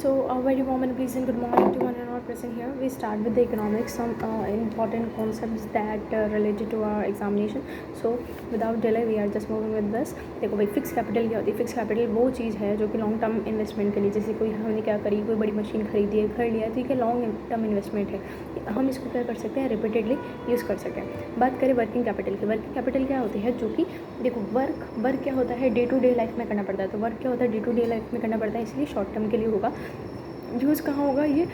Very warm and pleasant good morning to one and all present here. We start with the economics, some important concepts that related to our examination. So without delay we are just moving with this. देखो भाई fix capital क्या होती है? Fix capital वो चीज़ है जो कि long term investment के लिए, जैसे कोई हमने क्या करी, कोई बड़ी मशीन खरीदी है, खरीद लिया, ठीक है, लॉन्ग टर्म इन्वेस्टमेंट है, हम इसको क्या कर सकते हैं, रिपीटेडली यूज़ कर सकते हैं. बात करें वर्किंग कैपिटल की. वर्किंग कैपिटल क्या होती है? जो कि देखो वर्क क्या होता है, डे टू डे लाइफ में करना पड़ता है. तो वर्क क्या होता है, डे टू डे लाइफ में करना पड़ता है, इसलिए शॉर्ट टर्म के लिए होगा. यूज़ कहाँ होगा ये?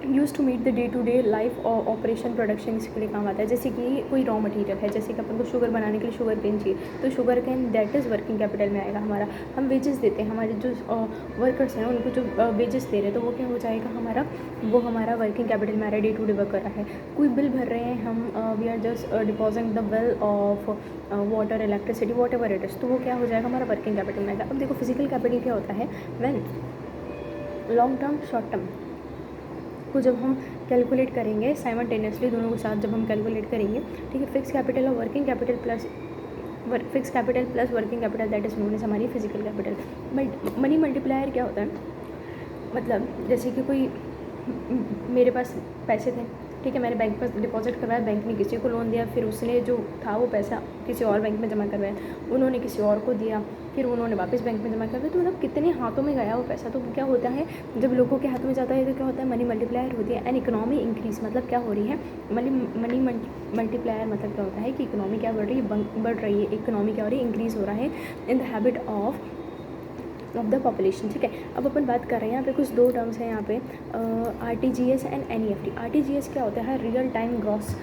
Use to meet the day to day life और ऑपरेशन प्रोडक्शन इसके लिए काम आता है. जैसे कि कोई रॉ मटेरियल है, जैसे कि अपन को शुगर बनाने के लिए शुगर केन चाहिए, तो sugar cane that is working capital में आएगा हमारा. हम वेजेस देते हैं, हमारे जो वर्कर्स हैं उनको जो वेजेस दे रहे हैं, तो वो क्या हो जाएगा हमारा, वो हमारा वर्किंग कैपिटल में आ रहा है, डे टू डे वर्क कर रहा है. कोई बिल भर रहे हैं हम, we are just depositing the bill of water, electricity, whatever it is, तो वो क्या हो जाएगा हमारा वर्किंग कैपिटल में आएगा. अब देखो फिजिकल कैपिटल क्या होता है, when long term short term को जब हम कैलकुलेट करेंगे साइमल्टेनियसली, दोनों के साथ जब हम कैलकुलेट करेंगे, ठीक है, फिक्स कैपिटल और working capital plus fix capital plus working capital that is known as हमारी फिजिकल कैपिटल. मनी मल्टीप्लायर क्या होता है, मतलब जैसे कि कोई मेरे पास पैसे थे, ठीक है, मैंने बैंक पर डिपॉजिट करवाया, बैंक ने किसी को लोन दिया, फिर उसने जो था वो पैसा किसी और बैंक में जमा करवाया, उन्होंने किसी और को दिया, फिर उन्होंने वापस बैंक में जमा करवाया, तो मतलब कितने हाथों में गया वो पैसा. तो क्या होता है, जब लोगों के हाथ में जाता है तो क्या होता है, मनी मल्टीप्लायर होती है. एंड इकोनॉमी इंक्रीज, मतलब क्या हो रही है, मनी मल्टीप्लायर मतलब क्या होता है कि इकोनॉमी क्या बढ़ रही है, बढ़ रही है, इकोनॉमी क्या हो रही है, इंक्रीज़ हो रहा है in the habit of the population. ठीक है, अब अपन बात कर रहे हैं यहाँ पे कुछ दो टर्म्स हैं यहाँ पे, RTGS एंड NEFT. RTGS क्या होता है, रियल टाइम ग्रॉस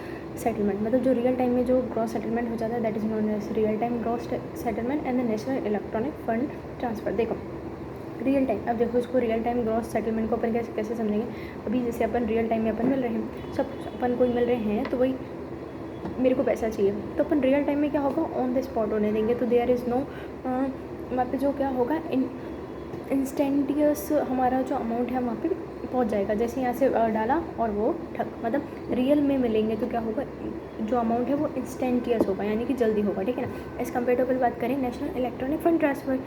सेटलमेंट, मतलब जो रियल टाइम में जो ग्रॉस सेटलमेंट हो जाता है that is known as real time gross settlement and the national electronic fund transfer. देखो रियल टाइम, अब देखो इसको रियल टाइम ग्रॉस सेटलमेंट को अपन कैसे समझेंगे. अभी जैसे अपन रियल टाइम में अपन मिल रहे हैं, सब अपन कोई मिल रहे हैं, तो वही मेरे को पैसा चाहिए, तो अपन रियल टाइम में क्या होगा, ऑन द स्पॉट होने देंगे. तो देयर इज़ नो, वहाँ पे जो क्या होगा, इंस्टेंटियस हमारा जो अमाउंट है वहाँ पे पहुँच जाएगा. जैसे यहाँ से डाला और वो ठक, मतलब रियल में मिलेंगे, तो क्या होगा, जो अमाउंट है वो इंस्टेंटियस होगा, यानी कि जल्दी होगा. ठीक है ना. एज कम्पेयर टू अपन बात करें national electronic fund transfer,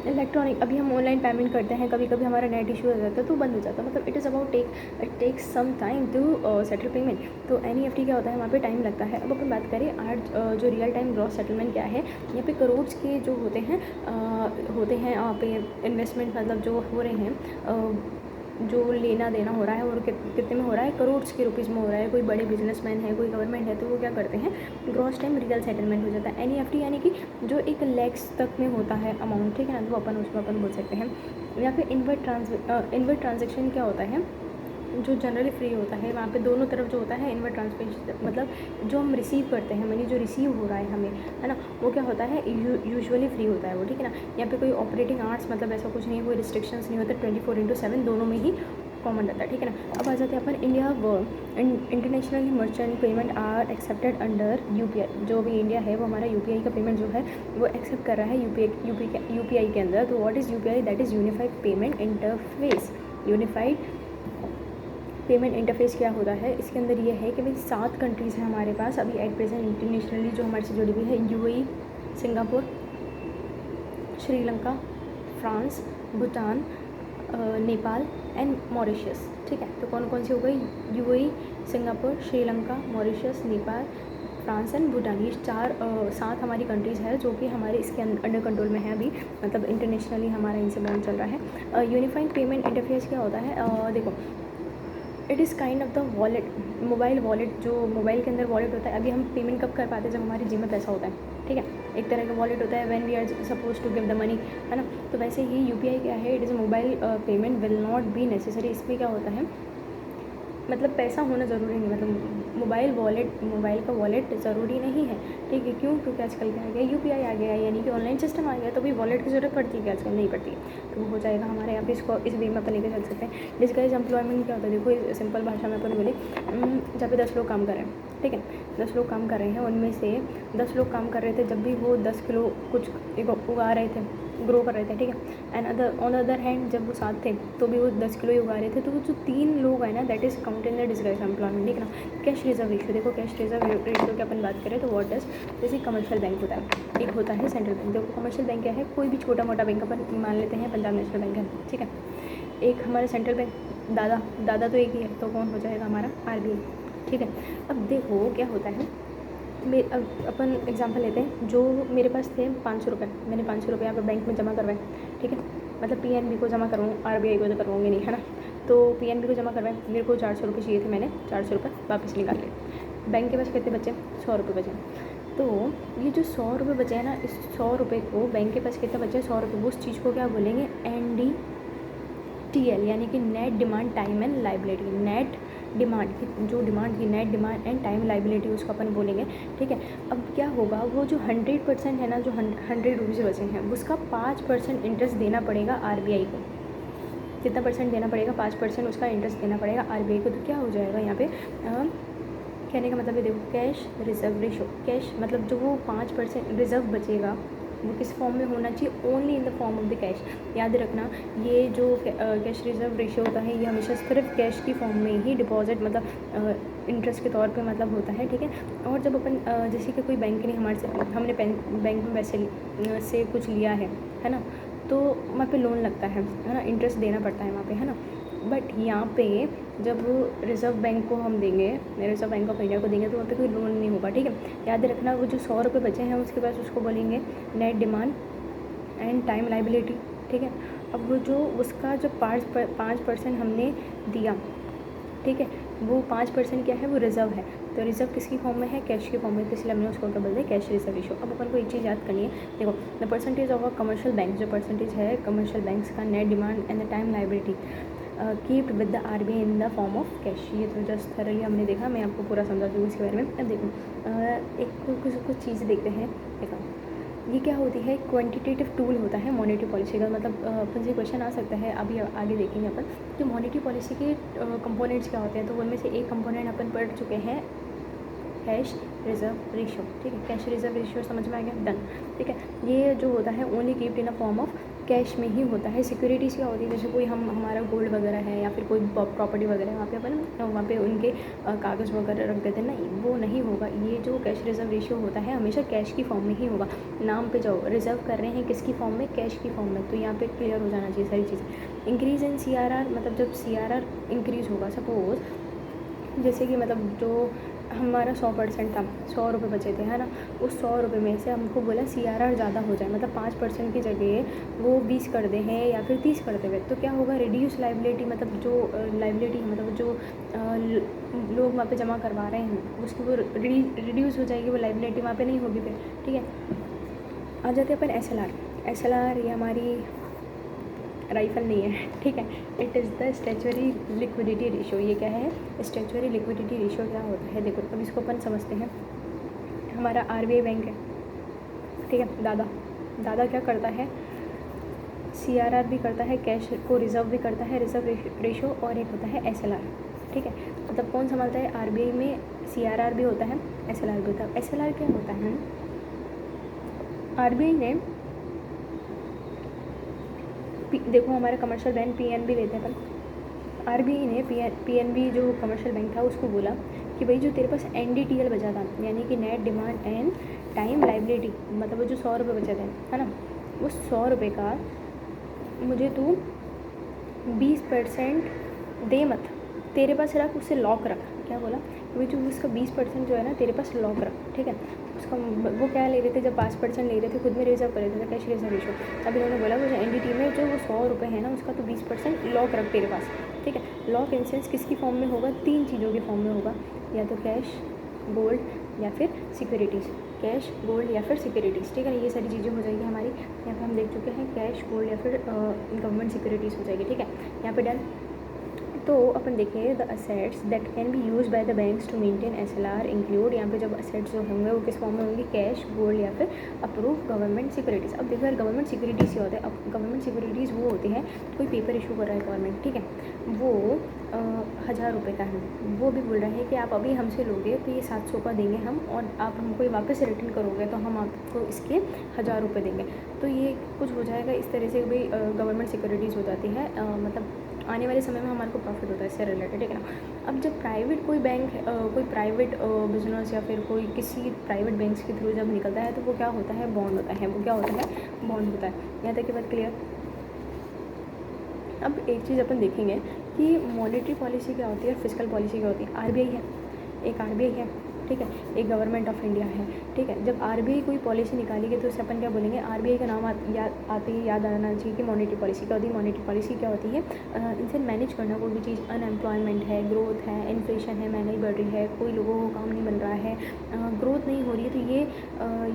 electronic, अभी हम ऑनलाइन पेमेंट करते हैं, कभी कभी हमारा नेट इशू हो जाता है तो बंद हो जाता है, मतलब it is about it takes some time to settle payment. तो NEFT क्या होता है, वहाँ पे टाइम लगता है. अब अपन बात करें आज जो रियल टाइम ग्रॉस सेटलमेंट क्या है, यहाँ पे करोड़ के जो होते हैं यहाँ पे इन्वेस्टमेंट, मतलब जो हो रहे हैं, जो लेना देना हो रहा है और कितने में हो रहा है, करोड़ के रुपीज़ में हो रहा है. कोई बड़े बिजनेसमैन है, कोई गवर्नमेंट है, तो वो क्या करते हैं, ग्रॉस टाइम रियल सेटलमेंट हो जाता है. NEFT यानी कि जो 1 लाख तक में होता है अमाउंट, ठीक है ना, तो अपन उसको अपन बोल सकते हैं. यहाँ पे इनवर्ट ट्रांजेक्शन क्या होता है, जो जनरली फ्री होता है, वहाँ पे दोनों तरफ जो होता है इनवर्ट ट्रांसफर, मतलब जो हम रिसीव करते हैं मनी, जो रिसीव हो रहा है हमें, है ना, वो क्या होता है, यूजुअली फ्री होता है वो. ठीक है ना. यहाँ पे कोई ऑपरेटिंग आवर्स मतलब ऐसा कुछ नहीं है, कोई रिस्ट्रिक्शंस नहीं होता, 24/7 दोनों में ही कॉमन रहता है. ठीक है ना. अब आ जाते हैं अपन India internationally merchant payment are accepted under UPI. जो भी इंडिया है वो हमारा UPI का पेमेंट जो है वो एक्सेप्ट कर रहा है UPI के अंदर. तो what is UPI, that is unified payment interface. Unified payment interface क्या होता है, इसके अंदर ये है कि भाई 7 कंट्रीज़ हैं हमारे पास अभी एट प्रेजेंट इंटरनेशनली जो हमारे से जुड़ी हुई है. UAE, Singapore, Sri Lanka, France, Bhutan, Nepal and Mauritius. ठीक है, तो कौन कौन सी हो गई, UAE, Singapore, Sri Lanka, Mauritius, Nepal, France and Bhutan. ये 7 हमारी कंट्रीज़ है जो कि हमारे इसके अंडर कंट्रोल में है अभी, मतलब इंटरनेशनली हमारा इनसे बॉन्ड चल रहा है. यूनिफाइड पेमेंट इंटरफेस क्या होता है, देखो it is kind of the wallet, mobile wallet, जो मोबाइल के अंदर वॉलेट होता है. अभी हम पेमेंट कब कर पाते हैं, जब हमारे जेब में पैसा होता है. ठीक है, एक तरह का वॉलेट होता है when we are suppose to give the money, है ना. तो वैसे ही UPI क्या है, it is a mobile payment will not be necessary. इसमें क्या होता है, मतलब पैसा होना ज़रूरी नहीं, मतलब मोबाइल का वॉलेट ज़रूरी नहीं है. ठीक है, क्यों, क्योंकि आजकल क्या आ गया, UPI आ गया, यानी कि ऑनलाइन सिस्टम आ गया, तो भाई वॉलेट की ज़रूरत पड़ती है कि आजकल नहीं पड़ती है. तो वो हो जाएगा हमारे यहाँ पे, इसको इस वे में अपन लेकर चल सकते हैं. डिस्गाइज एम्प्लॉयमेंट क्या होता है, देखो सिंपल भाषा में अपन बोले, जहाँ पे 10 लोग काम कर रहे हैं, ठीक है, 10 लोग काम कर रहे हैं, उनमें से 10 लोग काम कर रहे थे, जब भी वो 10 किलो कुछ उगा रहे थे, ग्रो कर रहे थे, ठीक है। And on the other hand जब वो साथ थे तो भी वो 10 किलो ही उगा रहे थे। तो वो जो 3 लोग हैं ना, that is counted in the describe employment, ठीक है ना। कैश रिजर्व रेशियो, देखो कैश रिजर्व रेशियो की अपन बात करें तो व्हाट डज, जैसे कमर्शियल बैंक होता है, एक होता है सेंट्रल बैंक। देखो कमर्शियल बैंक क्या है, कोई भी छोटा मोटा बैंक अपन मान लेते हैं पंजाब नेशनल बैंक है, ठीक है। एक हमारा सेंट्रल बैंक, दादा तो एक ही है, तो कौन हो जाएगा हमारा RBI, ठीक है। अब देखो क्या होता है, अब अपन एग्जांपल लेते हैं, जो मेरे पास थे 500 रुपये, मैंने 500 रुपये यहाँ पर बैंक में जमा करवाए, ठीक है। मतलब PNB को जमा करवाऊँ, RBI को तो करवाऊँगी नहीं, है ना। तो PNB को जमा करवाए, मेरे को 400 रुपये चाहिए थे, मैंने 400 रुपये वापस निकाल लिए। बैंक के पास कितने बचे, 100 रुपये बचे। तो ये जो 100 रुपये बचे हैं ना, इस 100 रुपये को बैंक के पास कितना बचे, 100 रुपये, वो उस चीज़ को क्या बोलेंगे, NDTL, यानी कि net demand time and liability. Net demand की जो डिमांड की net demand and time liability, उसको अपन बोलेंगे, ठीक है। अब क्या होगा, वो जो 100% है ना, जो 100 रुपीज़ बचे हैं, उसका 5% इंटरेस्ट देना पड़ेगा RBI को। कितना परसेंट देना पड़ेगा, 5% उसका इंटरेस्ट देना पड़ेगा RBI को। तो क्या हो जाएगा यहाँ पे, कहने का मतलब ये देखो, कैश रिजर्व रेशो, कैश मतलब जो वो 5% रिजर्व बचेगा वो किस फॉर्म में होना चाहिए, only in the form of the cash. याद रखना, ये जो कैश रिजर्व रेशियो होता है, ये हमेशा सिर्फ कैश की फॉर्म में ही डिपॉजिट, मतलब इंटरेस्ट के तौर पे मतलब होता है, ठीक है। और जब अपन जैसे कि कोई बैंक ने हमारे से, हमने बैंक में पैसे से कुछ लिया है ना, तो वहाँ पे लोन लगता है ना, इंटरेस्ट देना पड़ता है वहाँ पे, है ना। बट यहाँ पे जब रिज़र्व बैंक को हम देंगे, रिज़र्व बैंक ऑफ इंडिया को देंगे, तो वहाँ पे कोई लोन नहीं होगा, ठीक है। याद रखना, वो जो 100 रुपये बचे हैं उसके पास, उसको बोलेंगे net demand and time liability, ठीक है। अब वो जो उसका जो 5% हमने दिया, ठीक है, वो 5% क्या है, वो रिज़र्व है। तो रिज़र्व किसकी फॉर्म में है, कैश की फॉर्म में, तो इसलिए हमने उसको क्या बोलते हैं, कैश रिजर्व रेशियो। अब अपन को एक चीज़ याद करनी है, देखो the percentage of a commercial bank, जो परसेंटेज है कमर्शियल बैंक्स का net demand and the time liability keeped with the RBI in the form of cash. ये तो जस्ट थरली हमने देखा, मैं आपको पूरा समझा दूँगी इसके बारे में। अब देखो एक कुछ चीज़ें देखते हैं। देखो ये क्या होती है, क्वांटिटेटिव टूल होता है मॉनेटरी पॉलिसी का। मतलब अपन से क्वेश्चन आ सकता है, अभी आगे देखेंगे अपन, कि मॉनेटरी पॉलिसी के कंपोनेंट्स क्या होते हैं। तो उनमें से एक कंपोनेंट अपन पढ़ चुके हैं, कैश रिजर्व रेशियो, ठीक है। कैश रिजर्व रेशियो समझ में आ गया, डन, ठीक है। ये जो होता है only keeped in a form of cash में ही होता है। सिक्योरिटीज़ क्या होती है, जैसे कोई हमारा गोल्ड वगैरह है या फिर कोई प्रॉपर्टी वगैरह है, वहाँ पे अपन वहाँ पे उनके कागज़ वगैरह रख देते हैं, नहीं वो नहीं होगा। ये जो कैश रिजर्व रेशियो होता है हमेशा कैश की फॉर्म में ही होगा। नाम पे जाओ, रिजर्व कर रहे हैं किसकी फॉर्म में, कैश की फॉर्म में। तो यहाँ पे क्लियर हो जाना चाहिए सारी चीज़ें। इंक्रीज़ इन CRR, मतलब जब CRR इंक्रीज़ होगा, सपोज जैसे कि मतलब जो हमारा 100% था, 100 रुपये बचे थे, है ना, उस 100 रुपये में से हमको बोला CRR ज़्यादा हो जाए, मतलब 5% की जगह वो 20 कर दे हैं या फिर 30 कर दे, तो क्या होगा, रिड्यूस लाइबिलिटी, मतलब जो लाइबिलिटी है, मतलब जो लोग वहाँ पे जमा करवा रहे हैं उसकी वो रिड्यूस हो जाएगी, वो लाइबिलिटी वहाँ पे नहीं होगी फिर, ठीक है। आ जाते हैं अपन SLR, ये हमारी राइफल नहीं है, ठीक है। It is the statutory liquidity ratio. ये क्या है, स्टैच्यूटरी लिक्विडिटी रेशियो क्या होता है, देखो अब इसको अपन समझते हैं। हमारा RBI बैंक है, ठीक है। दादा क्या करता है, CRR भी करता है, कैश को रिजर्व भी करता है, रिजर्व रेशियो, और एक होता है SLR, ठीक है। मतलब कौन संभालता है, RBI में CRR भी होता है, SLR भी होता है। SLR क्या होता है, RBI ने, देखो हमारा कमर्शियल बैंक PNB लेते हैं अपन, RBI ने PNB जो कमर्शियल बैंक था उसको बोला कि भाई जो तेरे पास NDTL बचा था, यानी कि net demand and time liability, मतलब वो जो 100 रुपये बचे थे, है ना, उस 100 रुपये का मुझे तू 20% दे मत, तेरे पास रख, उससे लॉक रख। क्या बोला, वही जो उसका 20% जो है ना तेरे पास लॉक रख, ठीक है। उसका वो क्या ले रहे थे, जब 5% ले रहे थे खुद में रिजर्व कर रहे थे, कैश रिजर्व रेशियो। अब इन्होंने बोला वो जो NDT में जो वो 100 रुपये है ना, उसका तो 20% लॉक रख तेरे पास, ठीक है। लॉक इन सेंस किसकी फॉर्म में होगा, 3 चीज़ों की फॉर्म में होगा, या तो कैश, गोल्ड या फिर सिक्योरिटीज़, कैश, गोल्ड या फिर सिक्योरिटीज़, ठीक है ना। ये सारी चीज़ें हो जाएगी हमारी। यहाँ पे हम देख चुके हैं कैश, गोल्ड या फिर गवर्नमेंट सिक्योरिटीज़ हो जाएगी, ठीक है। यहाँ पे डन। तो अपन देखें the assets that can be use by the banks to maintain SLR include, यहाँ पे जब असेट्स जो होंगे वो किस फॉर्म में होंगे, कैश, गोल्ड या फिर अप्रूव गवर्नमेंट सिक्योरिटीज़। अब देखो यार गवर्नमेंट सिक्योरिटीज़ क्या होता है, अब गवर्नमेंट सिक्योरिटीज़ वो होती हैं कोई पेपर इशू कर रहा है गवर्नमेंट, ठीक है, वो 1000 रुपये का है, वो भी बोल रहा है कि आप अभी हमसे लोगे तो ये 700 का देंगे हम, और आप हमको ये वापस रिटर्न करोगे तो हम आपको इसके 1000 रुपये देंगे। तो ये कुछ हो जाएगा इस तरह से भाई गवर्नमेंट सिक्योरिटीज़ हो जाती है, मतलब आने वाले समय में हमारे को प्रॉफिट होता है इससे रिलेटेड, ठीक है ना। अब जब प्राइवेट कोई बैंक कोई प्राइवेट बिजनेस या फिर कोई किसी प्राइवेट बैंक्स के थ्रू जब निकलता है तो वो क्या होता है, बॉन्ड होता है, वो क्या होता है, बॉन्ड होता है। यहाँ तक की बात क्लियर। अब एक चीज़ अपन देखेंगे कि मॉनेटरी पॉलिसी क्या होती है, फिजिकल पॉलिसी क्या होती है। RBI है, एक RBI है, ठीक है, एक गवर्नमेंट ऑफ इंडिया है, ठीक है। जब RBI कोई पॉलिसी निकालेगी तो उसे अपन क्या बोलेंगे, RBI का नाम आते ही याद आना चाहिए कि मॉनेटरी पॉलिसी क्या होती है। मॉनेटरी पॉलिसी क्या होती है, इनसे मैनेज करना कोई भी चीज़, अनएम्प्लॉयमेंट है, ग्रोथ है, इन्फ्लेशन है, महंगाई बढ़ रही है, कोई लोगों को काम नहीं मिल रहा है, ग्रोथ नहीं हो रही है, तो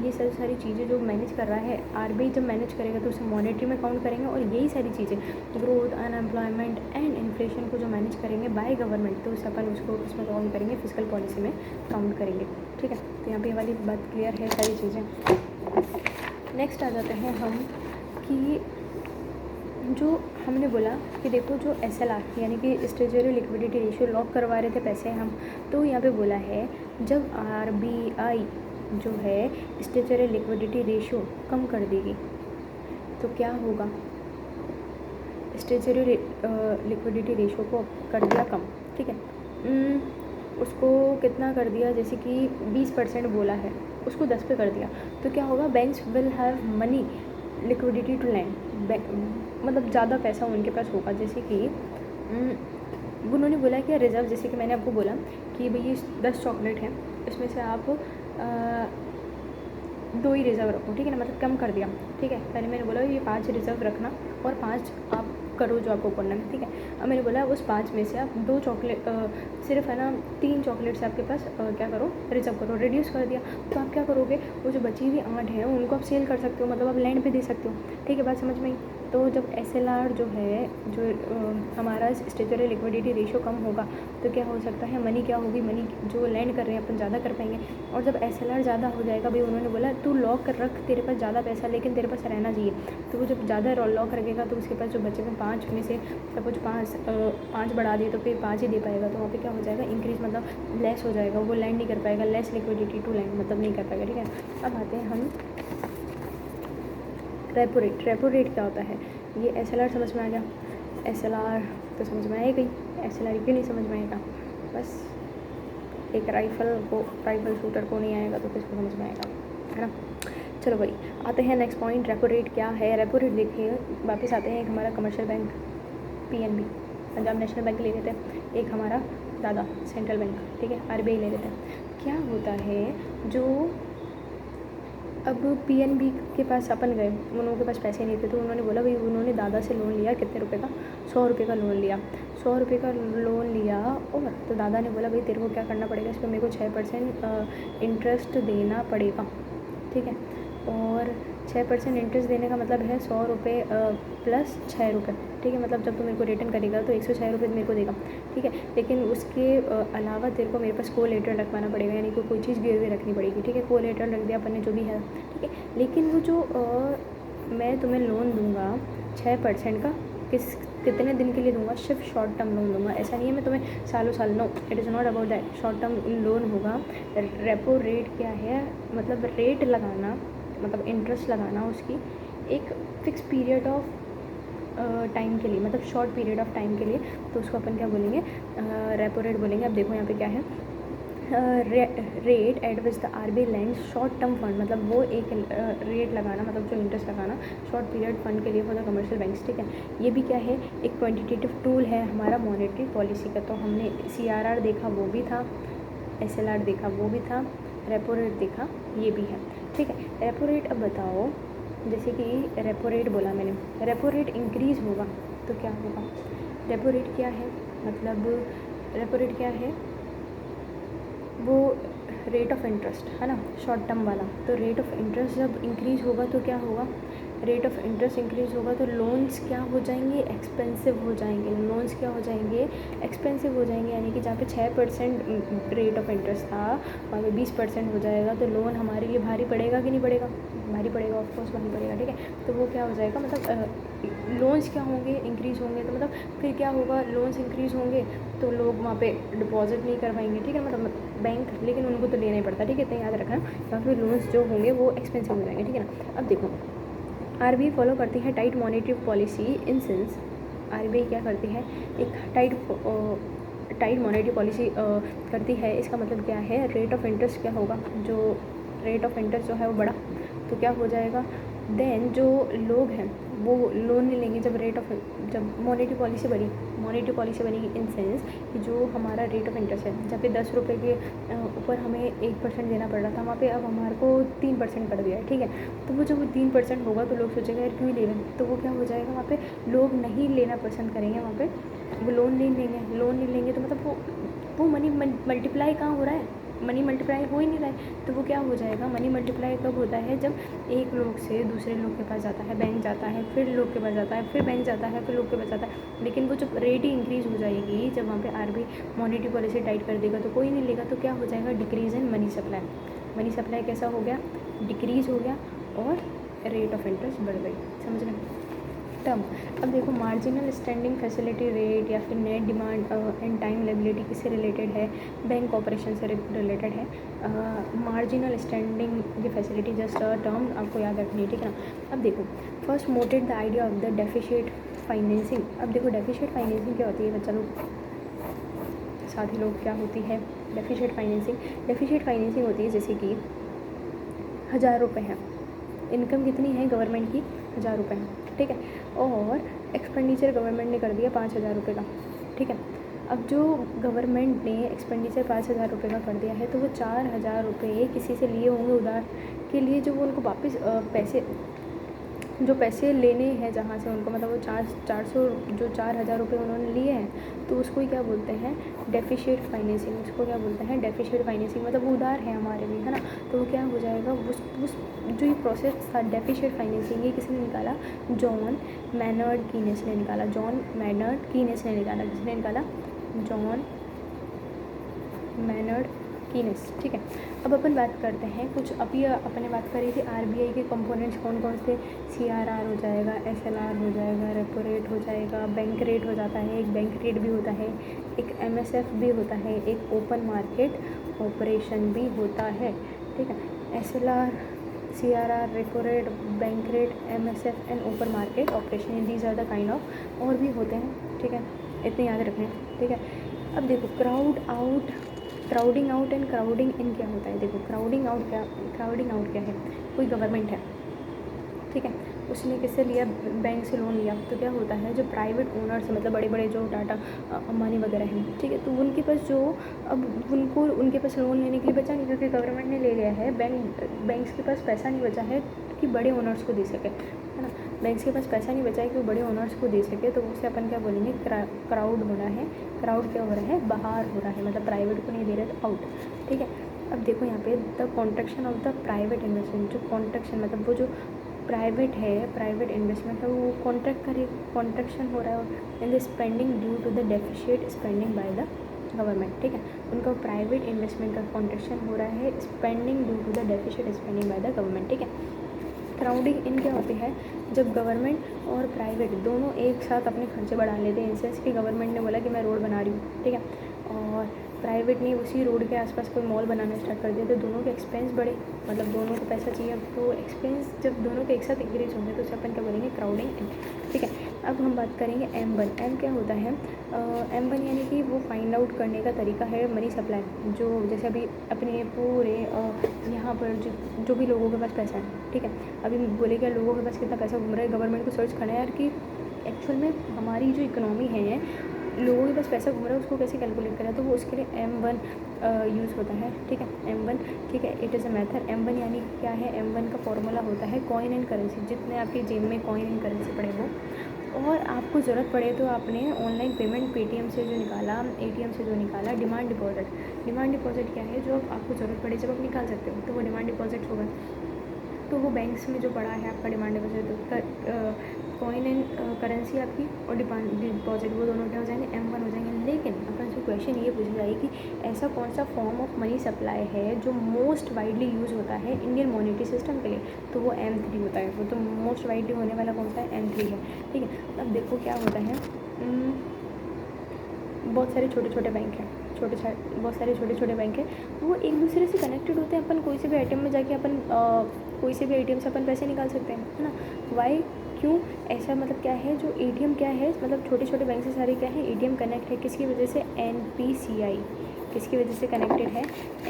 ये सारी चीज़ें जो मैनेज कर रहा है RBI, जब मैनेज करेगा तो उसे मॉनेटरी में काउंट करेंगे। और यही सारी चीज़ें ग्रोथ, अनएम्प्लॉयमेंट एंड इन्फ्लेशन को जो मैनेज करेंगे बाय गवर्नमेंट, तो उसे अपन उसको उसमें काउंट करेंगे, फिजिकल पॉलिसी में काउंट करेंगे, ठीक है। तो यहाँ पे ये वाली बात क्लियर है, सारी चीज़ें। नेक्स्ट आ जाते हैं हम कि जो हमने बोला कि देखो जो SLR यानी कि स्टेचुटरी लिक्विडिटी रेशियो लॉक करवा रहे थे पैसे हम, तो यहाँ पे बोला है जब RBI जो है स्टेचुटरी लिक्विडिटी रेशियो कम कर देगी तो क्या होगा, स्टेचुटरी लिक्विडिटी रेशियो को कर दिया कम, ठीक है, उसको कितना कर दिया, जैसे कि 20% बोला है, उसको 10 पे कर दिया, तो क्या होगा, banks will have money liquidity to lend, मतलब ज़्यादा पैसा उनके पास होगा। जैसे कि उन्होंने बोला कि रिज़र्व, जैसे कि मैंने आपको बोला कि भाई ये 10 चॉकलेट हैं, इसमें से आप 2 ही रिज़र्व रखो, ठीक है ना, मतलब कम कर दिया, ठीक है। पहले मैंने बोला ये 5 रिज़र्व रखना और 5 आप करो जो आपको करना है, ठीक है। अब मैंने बोला उस 5 में से आप 2 चॉकलेट सिर्फ है ना 3 चॉकलेट से आपके पास क्या करो, रिजर्व करो, रिड्यूस कर दिया। तो आप क्या करोगे, वो जो बची हुई 8 है उनको आप सेल कर सकते हो, मतलब आप लैंड पे दे सकते हो, ठीक है, बात समझ में आई। तो जब SLR जो है जो हमारा स्टेचुटरी लिक्विडिटी रेशियो कम होगा तो क्या हो सकता है, मनी क्या होगी, मनी जो लैंड कर रहे हैं अपन ज़्यादा कर पाएंगे। और जब SLR ज़्यादा हो जाएगा, भाई उन्होंने बोला तू लॉक कर रख, तेरे पास ज़्यादा पैसा लेकिन तेरे पास रहना चाहिए, तो वो जब ज़्यादा लॉक रखेगा तो उसके पास जो बचे हुए 5 में से सपोज 5 बढ़ा दिए तो फिर 5 ही दे पाएगा, तो वहाँ पे क्या हो जाएगा, इंक्रीज मतलब लेस हो जाएगा, वो लैंड नहीं कर पाएगा, लेस लिक्विडिटी टू लैंड मतलब नहीं कर पाएगा, ठीक है। अब आते हैं हम रेपो रेट। रेपो रेट क्या होता है, ये SLR समझ में आ गया, SLR तो समझ में आएगा ही, SLR क्यों नहीं समझ में आएगा, बस एक राइफल शूटर को नहीं आएगा तो किसको समझ में आएगा, है ना। चलो भाई आते हैं नेक्स्ट पॉइंट, रेपो रेट क्या है। रेपो रेट देखिए, वापस आते हैं, एक हमारा commercial bank PNB Punjab national bank ले लेते हैं, एक हमारा दादा सेंट्रल बैंक, ठीक है, RBI ले लेते हैं। क्या होता है, जो अब PNB के पास अपन गए, उनके पास पैसे नहीं थे तो उन्होंने बोला भाई, उन्होंने दादा से लोन लिया, कितने रुपए का, 100 रुपये का लोन लिया, 100 रुपये का लोन लिया। और तो दादा ने बोला भाई तेरे को क्या करना पड़ेगा, इस पर मेरे को 6% इंटरेस्ट देना पड़ेगा, ठीक है। और 6% इंटरेस्ट देने का मतलब है 100 रुपये प्लस 6 रुपये, ठीक है, मतलब जब तू मेरे को रिटर्न करेगा तो 106 रुपये मेरे को देगा, ठीक है। लेकिन उसके अलावा तेरे को मेरे पास कोलेटरल रखवाना पड़ेगा, यानी कि कोई चीज़ गिरवी रखनी पड़ेगी, ठीक है। कोलेटरल रख दिया अपन ने जो भी है, ठीक है। लेकिन वो जो मैं तुम्हें लोन दूंगा 6% का, कितने दिन के लिए दूंगा, सिर्फ शॉर्ट टर्म लोन दूंगा, ऐसा नहीं है मैं तुम्हें सालों साल, no, it is not about that, short term loan होगा। रेपो रेट क्या है, मतलब रेट लगाना, मतलब इंटरेस्ट लगाना उसकी एक फ़िक्स पीरियड ऑफ टाइम के लिए, मतलब शॉर्ट पीरियड ऑफ टाइम के लिए, तो उसको अपन क्या बोलेंगे, रेपो रेट बोलेंगे। अब देखो यहाँ पे क्या है, rate at which the RBI land short term fund, मतलब वो एक रेट लगाना, मतलब जो इंटरेस्ट लगाना शॉर्ट पीरियड फंड के लिए फॉर द कमर्शियल बैंक्स, ठीक है। ये भी क्या है, एक क्वांटिटेटिव टूल है हमारा मॉनेटरी पॉलिसी का। तो हमने CRR देखा, वो भी था, SLR देखा, वो भी था, रेपो रेट देखा, ये भी है, ठीक है। रेपो रेट, अब बताओ, जैसे कि रेपो रेट बोला मैंने, रेपो रेट इंक्रीज़ होगा तो क्या होगा। रेपो रेट क्या है, मतलब रेपो रेट क्या है, वो रेट ऑफ इंटरेस्ट है ना, शॉर्ट टर्म वाला। तो रेट ऑफ इंटरेस्ट जब इंक्रीज़ होगा तो क्या होगा, रेट ऑफ इंटरेस्ट इंक्रीज़ होगा तो लोन्स क्या हो जाएंगे, एक्सपेंसिव हो जाएंगे। लोन्स क्या हो जाएंगे, एक्सपेंसिव हो जाएंगे। यानी कि जहाँ पे 6% रेट ऑफ इंटरेस्ट था वहाँ पे 20% हो जाएगा तो लोन हमारे लिए भारी पड़ेगा कि नहीं पड़ेगा, भारी पड़ेगा, ऑफकोर्स भारी पड़ेगा। ठीक है, तो वो क्या हो जाएगा, मतलब लोन्स क्या होंगे, इंक्रीज़ होंगे। तो मतलब फिर क्या होगा, लोन्स इंक्रीज़ होंगे तो लोग वहाँ पे डिपॉजिट नहीं कर पाएंगे। ठीक है, मतलब बैंक, लेकिन उनको तो लेना ही पड़ता है। ठीक है, इतना याद रखना, या फिर लोन्स जो होंगे वो एक्सपेंसिव हो जाएंगे। ठीक है ना। अब देखो, आरबीआई फॉलो करती है tight monetary policy. In sense RBI क्या करती है, एक टाइट मॉनेटरी पॉलिसी करती है। इसका मतलब क्या है, रेट ऑफ इंटरेस्ट क्या होगा, जो रेट ऑफ इंटरेस्ट जो है वो बढ़ा तो क्या हो जाएगा, देन जो लोग हैं वो लोन नहीं लेंगे। जब मॉनेटरी पॉलिसी बनी इन सेंस कि जो हमारा रेट ऑफ इंटरेस्ट है, जब पे 10 रुपये के ऊपर हमें 1% देना पड़ रहा था, वहाँ पे अब हमारे को 3% पड़ गया है। ठीक है, तो वो जब 3% होगा तो लोग सोचेगा यार क्यों ले रहे हैं, तो वो क्या हो जाएगा, वहाँ पे लोग नहीं लेना पसंद करेंगे। वहाँ पे वो लोन नहीं लेंगे तो मतलब वो मनी मल्टीप्लाई कहाँ हो रहा है, मनी मल्टीप्लाई हो ही नहीं रहा है। तो वो क्या हो जाएगा, मनी मल्टीप्लाई कब होता है, जब एक लोग से दूसरे लोग के पास जाता है, बैंक जाता है, फिर लोग के पास जाता है, फिर बैंक जाता है, फिर लोग के पास जाता है। लेकिन वो जब रेट ही इंक्रीज़ हो जाएगी, जब वहाँ पे आरबीआई मॉनेटरी पॉलिसी टाइट कर देगा तो कोई नहीं लेगा, तो क्या हो जाएगा, decrease in money supply. Money supply कैसा हो गया, डिक्रीज़ हो गया और रेट ऑफ इंटरेस्ट बढ़ गई। समझ रहे टर्म। अब देखो, मार्जिनल स्टैंडिंग फैसिलिटी रेट या फिर net demand and time liability किससे रिलेटेड है, बैंक ऑपरेशन से रिलेटेड है। मार्जिनल स्टैंडिंग ये फैसिलिटी जस्ट टर्म आपको याद रखनी है। ठीक है ना। अब देखो, first mooted the idea of the deficit financing. अब देखो, डेफिशिएट फाइनेंसिंग क्या होती है बच्चा लोग, साथी लोग, क्या होती है डेफिशिएट फाइनेंसिंग होती है जैसे कि 1000 रुपये है, इनकम कितनी है गवर्नमेंट की, 1000 रुपये है। ठीक है, और एक्सपेंडिचर गवर्नमेंट ने कर दिया 5000 रुपये का। ठीक है, अब जो गवर्नमेंट ने एक्सपेंडिचर 5000 रुपये का कर दिया है तो वो 4000 रुपये किसी से लिए होंगे उधार के लिए, जो वो उनको वापस पैसे लेने हैं जहाँ से उनको, मतलब वो 4000 रुपये उन्होंने लिए हैं, तो उसको ही क्या बोलते हैं, डेफिशिएट फाइनेंसिंग। उसको क्या बोलते हैं, डेफिशिएट फाइनेंसिंग, मतलब वो उधार है हमारे लिए, है ना। तो वो क्या हो जाएगा, उस जो ये प्रोसेस था डेफिशिएट फाइनेंसिंग, ये किसने निकाला, जॉन मैनर्ड कीनेस ने निकाला। किसने निकाला, जॉन मैनर्ड कीनेस। ठीक है, अब अपन बात करते हैं कुछ, अभी अपने बात करी थी आरबीआई के कंपोनेंट्स कौन कौन से, सीआरआर हो जाएगा, एसएलआर हो जाएगा, रेपो रेट हो जाएगा, बैंक रेट हो जाता है, एक बैंक रेट भी होता है, एक एमएसएफ भी होता है, एक ओपन मार्केट ऑपरेशन भी होता है। ठीक है, SLR, CRR, repo rate, bank rate, MSF and open market operation, these are the kind of, और भी होते हैं। ठीक है, इतने याद रखें। ठीक है, अब देखो, क्राउडिंग आउट एंड क्राउडिंग इन क्या होता है। देखो, क्राउडिंग आउट क्या है, कोई गवर्नमेंट है, ठीक है, उसने किससे लिया, बैंक से लोन लिया, तो क्या होता है, जो प्राइवेट ओनर्स हैं, मतलब बड़े बड़े जो टाटा अंबानी वगैरह हैं, ठीक है, तो उनके पास उनके पास लोन लेने के लिए बचा नहीं, क्योंकि गवर्नमेंट ने ले लिया है, बैंक्स के पास पैसा नहीं बचा है कि बड़े ओनर्स को दे सके, है ना। बैंक्स के पास पैसा नहीं बचा है कि वो बड़े ओनर्स को दे सके, तो उससे अपन क्या बोलेंगे, क्राउड हो रहा है। क्राउड क्या हो रहा है, बाहर हो रहा है, मतलब प्राइवेट को नहीं दे रहे तो आउट। ठीक है, अब देखो यहाँ पे the contraction of the private investment, जो कॉन्ट्रैक्शन मतलब वो जो प्राइवेट इन्वेस्टमेंट है वो कॉन्ट्रैक्शन हो रहा है in the spending due to the deficit spending by the government. ठीक है, उनका प्राइवेट इन्वेस्टमेंट का कॉन्ट्रैक्शन हो रहा है spending due to the deficit spending by the government. ठीक है, क्राउडिंग इन क्या होती है, जब गवर्नमेंट और प्राइवेट दोनों एक साथ अपने खर्चे बढ़ा लेते हैं। इंसेंस कि गवर्नमेंट ने बोला कि मैं रोड बना रही हूँ, ठीक है, और प्राइवेट ने उसी रोड के आसपास कोई मॉल बनाना स्टार्ट कर दिया, तो दोनों के एक्सपेंस बढ़े, मतलब दोनों को पैसा चाहिए, तो एक्सपेंस जब दोनों के एक साथ इंक्रीज होंगे तो उसे अपन क्या बोलेंगे, क्राउडिंग इन। ठीक है, अब हम बात करेंगे M1। एम क्या होता है, M1 यानी कि वो फाइंड आउट करने का तरीका है मनी सप्लाई, जो जैसे अभी अपने पूरे यहाँ पर जो भी लोगों के पास पैसा है, ठीक है, अभी बोले क्या लोगों के पास कितना पैसा घूम रहा है, गवर्नमेंट को सर्च करना है यार कि एक्चुअल में हमारी जो इकोनॉमी है, लोगों के पास पैसा घूम रहा है, उसको कैसे कैलकुलेट करें, तो वो उसके लिए M1 यूज़ होता है। ठीक है, M1, ठीक है, it is a method. M1 यानी क्या है, M1 का फॉर्मूला होता है कॉइन एंड करेंसी, जितने आपकी जेब में कॉइन एंड करेंसी पड़े हो, और आपको ज़रूरत पड़े तो आपने ऑनलाइन पेमेंट पेटीएम से जो निकाला, ATM से जो निकाला, डिमांड डिपॉजिट क्या है, जो आपको ज़रूरत पड़े जब आप निकाल सकते हो, तो वो डिमांड डिपॉजिट होगा। तो वो बैंक्स में जो पड़ा है आपका demand deposit, coin and currency आपकी और डिपॉजिट, वो दोनों क्या हो जाएंगे, M1 हो जाएंगे। लेकिन अपन से क्वेश्चन ये पूछा जाए कि ऐसा कौन सा फॉर्म ऑफ मनी सप्लाई है जो मोस्ट वाइडली यूज होता है इंडियन मॉनेटरी सिस्टम के लिए, तो वो M3 होता है। वो तो मोस्ट वाइडली होने वाला कौन सा है, M3 है। ठीक है, अब देखो क्या होता है, बहुत सारे छोटे छोटे बैंक हैं, बहुत सारे छोटे छोटे बैंक हैं, वो एक दूसरे से कनेक्टेड होते हैं। अपन कोई से भी ATM में जाके अपन कोई से भी ATM से अपन पैसे निकाल सकते हैं, है ना। वाई, क्यों ऐसा, मतलब क्या है, जो ATM क्या है, मतलब छोटे छोटे बैंक से सारे क्या है, ATM कनेक्ट है किसकी वजह से, NPCI, किसकी वजह से कनेक्टेड है,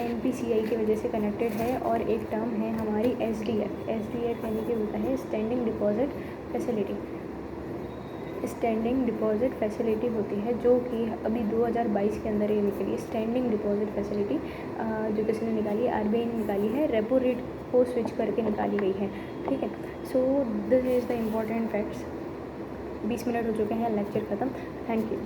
NPCI की वजह से कनेक्टेड है। और एक टर्म है हमारी SDF यानी कि होता है standing deposit facility. Standing deposit facility होती है जो कि अभी 2022 के अंदर ये निकली है। स्टैंडिंग डिपॉजिट फैसिलिटी जो किसने निकाली है, RBI ने निकाली है, रेपो रेट को स्विच करके निकाली गई है। ठीक है, so this is the important facts. 20 minute हो चुके हैं, लेक्चर ख़त्म। Thank you.